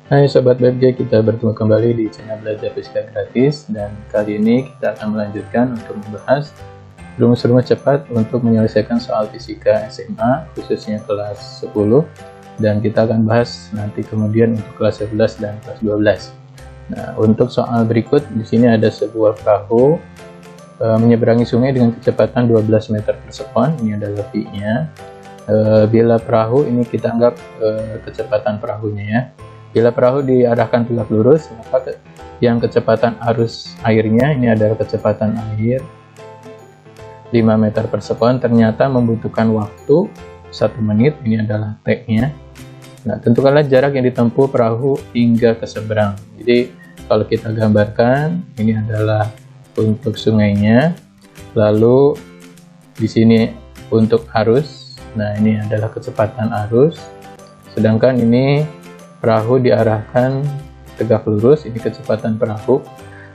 Hai Sobat BFG, kita bertemu kembali di channel Belajar Fisika Gratis, dan kali ini kita akan melanjutkan untuk membahas rumus-rumus cepat untuk menyelesaikan soal fisika SMA khususnya kelas 10, dan kita akan bahas nanti kemudian untuk kelas 11 dan kelas 12. Nah, untuk soal berikut di sini ada sebuah perahu menyeberangi sungai dengan kecepatan 12 meter per sekon. Ini adalah V-nya. Bila perahu ini kita anggap kecepatan perahunya ya. Bila perahu diarahkan tegak lurus, maka yang kecepatan arus airnya ini adalah kecepatan air 5 meter per sekon, ternyata membutuhkan waktu 1 menit, ini adalah T-nya. Nah, tentukanlah jarak yang ditempuh perahu hingga ke seberang. Jadi, kalau kita gambarkan, ini adalah untuk sungainya, lalu di sini untuk arus. Nah, ini adalah kecepatan arus, sedangkan ini perahu diarahkan tegak lurus, ini kecepatan perahu.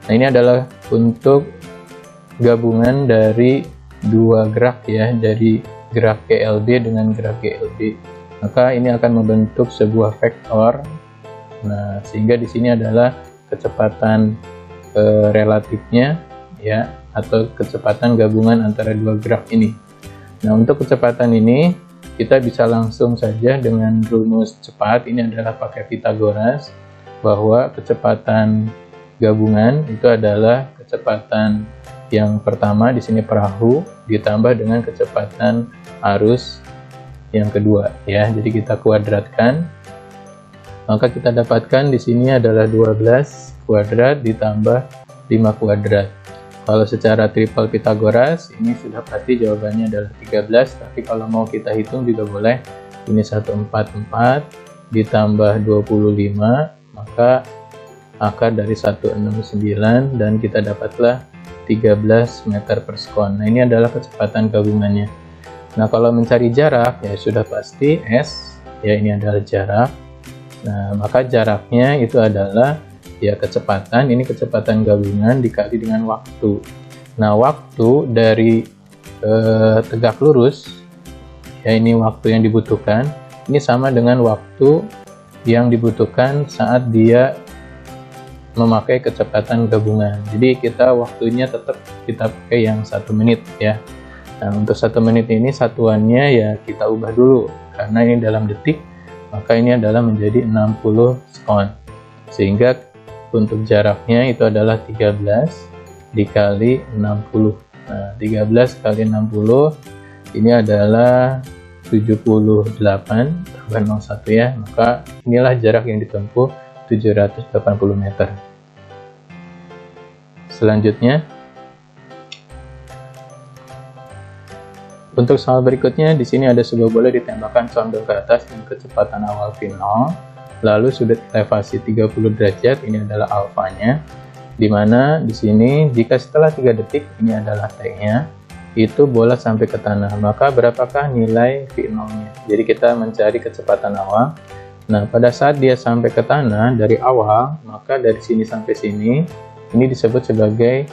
Nah, ini adalah untuk gabungan dari dua gerak ya, dari gerak GLB dengan gerak GLB. Maka ini akan membentuk sebuah vektor. Nah, sehingga di sini adalah kecepatan relatifnya ya, atau kecepatan gabungan antara dua gerak ini. Nah, untuk kecepatan ini kita bisa langsung saja dengan rumus cepat. Ini adalah pakai Pythagoras, bahwa kecepatan gabungan itu adalah kecepatan yang pertama di sini perahu ditambah dengan kecepatan arus yang kedua ya. Jadi kita kuadratkan, maka kita dapatkan di sini adalah 12 kuadrat ditambah 5 kuadrat. Kalau secara triple Pythagoras ini sudah pasti jawabannya adalah 13, tapi kalau mau kita hitung juga boleh. Ini 144 ditambah 25, maka akar dari 169, dan kita dapatlah 13 meter per sekon. Nah, ini adalah kecepatan gabungannya. Nah, kalau mencari jarak ya sudah pasti S ya, ini adalah jarak. Nah, maka jaraknya itu adalah ya kecepatan, ini kecepatan gabungan dikali dengan waktu. Nah, waktu dari tegak lurus ya, ini waktu yang dibutuhkan, ini sama dengan waktu yang dibutuhkan saat dia memakai kecepatan gabungan. Jadi kita waktunya tetap kita pakai yang 1 menit ya. Nah, untuk 1 menit ini satuannya ya kita ubah dulu, karena ini dalam detik, maka ini adalah menjadi 60 sekon. Sehingga untuk jaraknya itu adalah 13 dikali 60. Nah, 13 kali 60 ini adalah 78 tambah 01 ya. Maka inilah jarak yang ditempuh, 780 meter. Selanjutnya, untuk soal berikutnya, di sini ada sebuah bola ditembakkan condong ke atas dengan kecepatan awal V0. Lalu sudut elevasi 30 derajat, ini adalah alfanya, dimana di sini jika setelah 3 detik, ini adalah T-nya, itu bola sampai ke tanah, maka berapakah nilai V0-nya? Jadi kita mencari kecepatan awal. Nah, pada saat dia sampai ke tanah dari awal, maka dari sini sampai sini, ini disebut sebagai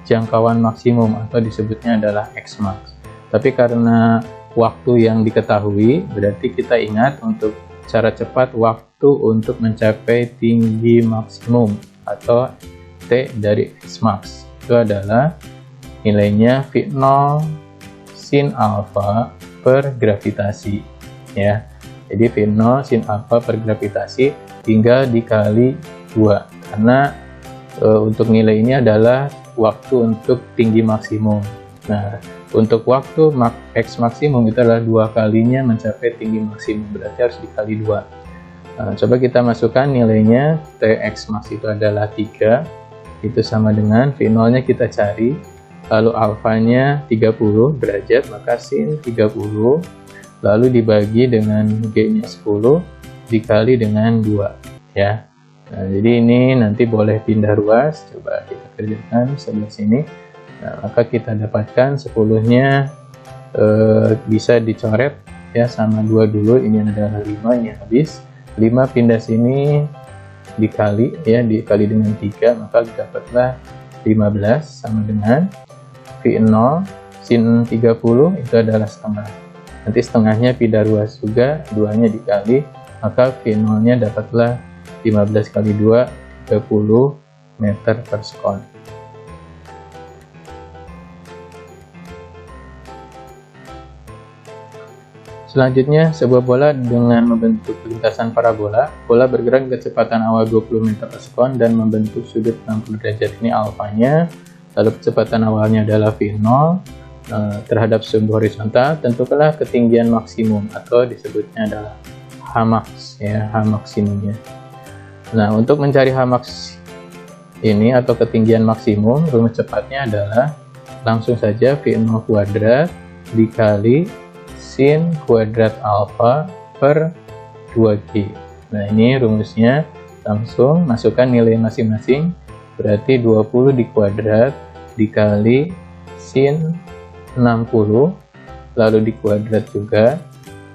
jangkauan maksimum, atau disebutnya adalah X-max. Tapi karena waktu yang diketahui, berarti kita ingat untuk cara cepat waktu untuk mencapai tinggi maksimum atau T dari X-max itu adalah nilainya V0 sin alfa per gravitasi ya. Jadi V0 sin alfa per gravitasi tinggal dikali 2, karena untuk nilai ini adalah waktu untuk tinggi maksimum. Nah, untuk waktu X maksimum itu adalah 2 kalinya mencapai tinggi maksimum, berarti harus dikali 2. Coba kita masukkan nilainya. Tx max itu adalah 3, itu sama dengan V0 nya kita cari, lalu alfanya 30 derajat, maka sin 30 lalu dibagi dengan G nya 10 dikali dengan 2 ya. Nah, jadi ini nanti boleh pindah ruas, coba kita kerjakan sebelah sini. Nah, maka kita dapatkan 10-nya bisa dicoret ya, sama 2 dulu, ini adalah 5, ini habis. 5 pindah sini dikali ya, dikali dengan 3, maka dapatlah 15 sama dengan V0 sin 30 itu adalah setengah. Nanti setengahnya pindah ruas juga, 2-nya dikali, maka V0 nya dapatlah 15 kali 2 30 meter per sekon. Selanjutnya, sebuah bola dengan membentuk lintasan parabola. Bola bergerak kecepatan awal 20 meter per sekon dan membentuk sudut 60 derajat, ini alfanya. Lalu kecepatan awalnya adalah V0 terhadap sumbu horizontal. Tentukanlah ketinggian maksimum atau disebutnya adalah Hmax ya, H maksimumnya. Nah, untuk mencari Hmax ini atau ketinggian maksimum, rumus cepatnya adalah langsung saja V0 kuadrat dikali sin kuadrat alfa per 2G. Nah, ini rumusnya, langsung masukkan nilai masing-masing, berarti 20 dikuadrat dikali sin 60, lalu dikuadrat juga,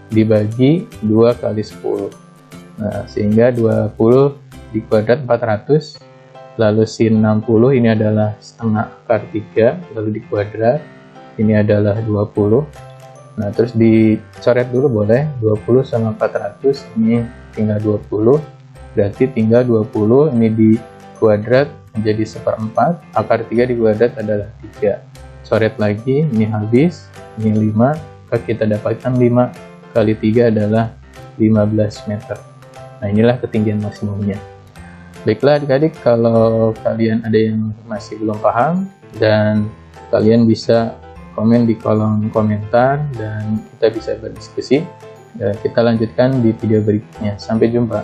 dibagi 2 kali 10. Nah, sehingga 20 dikuadrat 400, lalu sin 60 ini adalah setengah akar 3, lalu dikuadrat, ini adalah 20. Nah, terus dicoret dulu boleh, 20 sama 400, ini tinggal 20, berarti tinggal 20, ini dikuadrat menjadi 1/4, akar 3 dikuadrat adalah 3. Coret lagi, ini habis, ini 5, maka kita dapatkan 5 kali 3 adalah 15 meter. Nah, inilah ketinggian maksimumnya. Baiklah adik-adik, kalau kalian ada yang masih belum paham, dan kalian bisa komen di kolom komentar dan kita bisa berdiskusi. Kita lanjutkan di video berikutnya. Sampai jumpa.